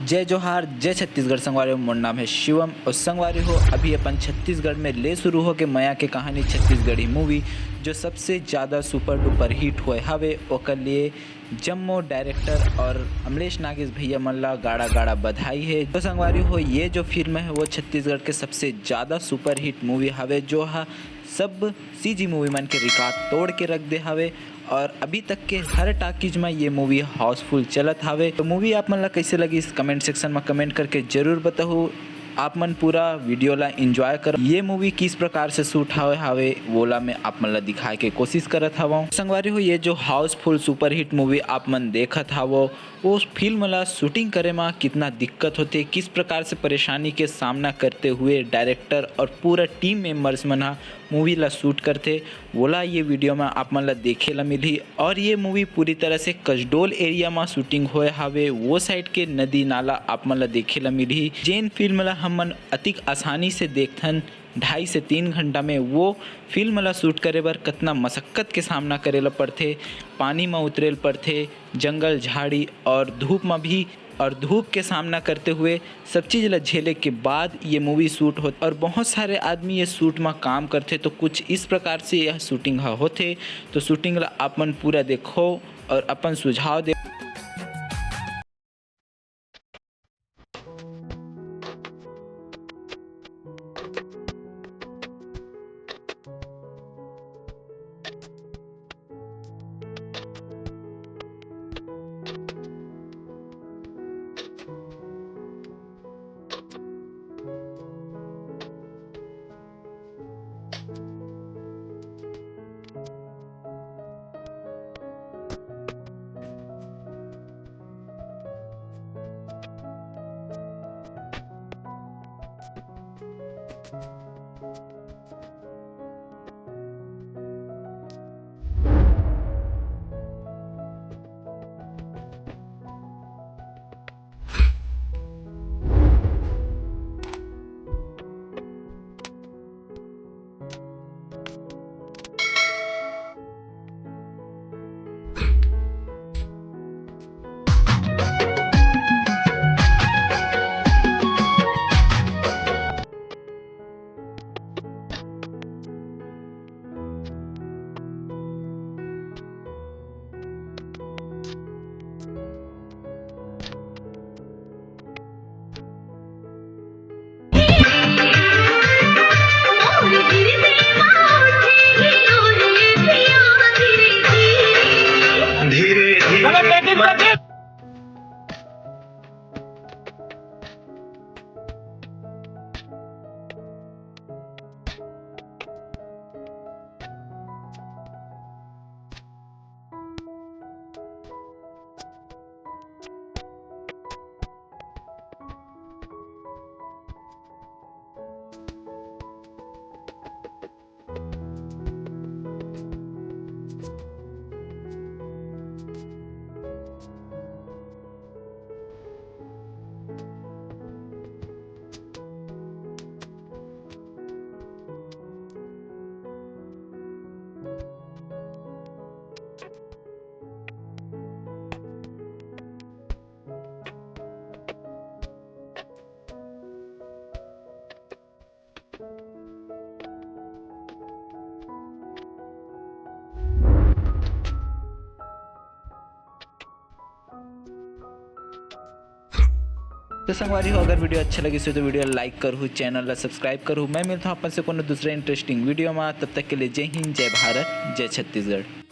जय जोहार, जय छत्तीसगढ़। संगवारी हो, मोर नाम है शिवम और संगवारी हो अभी अपन छत्तीसगढ़ में ले शुरू हो के मया के कहानी छत्तीसगढ़ी मूवी जो सबसे ज़्यादा सुपर डुपर हिट हुए हवे ओकर लिए जम्मो डायरेक्टर और अमलेश नागेश भैया मन ला गाड़ा गाड़ा बधाई है। तो संगवारी हो ये जो फिल्म है वो छत्तीसगढ़ के सबसे ज़्यादा सुपर हिट मूवी हवे जो सब सीजी मूवी मन के रिकॉर्ड तोड़ के रख दे हवे और अभी तक के हर टाकीज में ये मूवी हाउसफुल चलत हवे। तो मूवी आप मन ला कैसे लगी इस कमेंट सेक्शन में कमेंट करके जरूर बताओ। आप मन पूरा वीडियो ला एंजॉय करो। ये मूवी किस प्रकार से शूट हावे वोला में आप मन ला दिखाए के कोशिश करत हवो। संगवारी हो ये जो हाउसफुल सुपर हिट मूवी आप मन देखत हवो वो फिल्म ला शूटिंग करे में कितना दिक्कत होते, किस प्रकार से परेशानी के सामना करते हुए डायरेक्टर और पूरा टीम मेंबर्स मन मूवी ला शूट करते बोला ये वीडियो में आप मन ला देखे ला मिली। और ये मूवी पूरी तरह से कसडोल एरिया में शूटिंग होए हावे, वो साइड के नदी नाला आप मन ला देखे ला मिली। जेन फिल्म ला हमन अतिक आसानी से देखथन 2.5 से 3 घंटा में वो फिल्म ला शूट करे बर कितना मशक्क़त के सामना करेला पड़थे, पानी में उतरेल पड़थे, जंगल झाड़ी और धूप में भी और धूप के सामना करते हुए सब चीज़ ला झेले के बाद ये मूवी शूट हो और बहुत सारे आदमी ये शूट में काम करते। तो कुछ इस प्रकार से यह शूटिंग होते। तो शूटिंग ला आप मन पूरा देखो और अपन सुझाव दे। तो संगवारी हो अगर वीडियो अच्छा लगी तो वीडियो लाइक करूँ, चैनल ला सब्सक्राइब करूँ। मैं मिलता हूँ अपन से कोनो दूसरे इंटरेस्टिंग वीडियो में। तब तक के लिए जय हिंद, जय भारत, जय छत्तीसगढ़।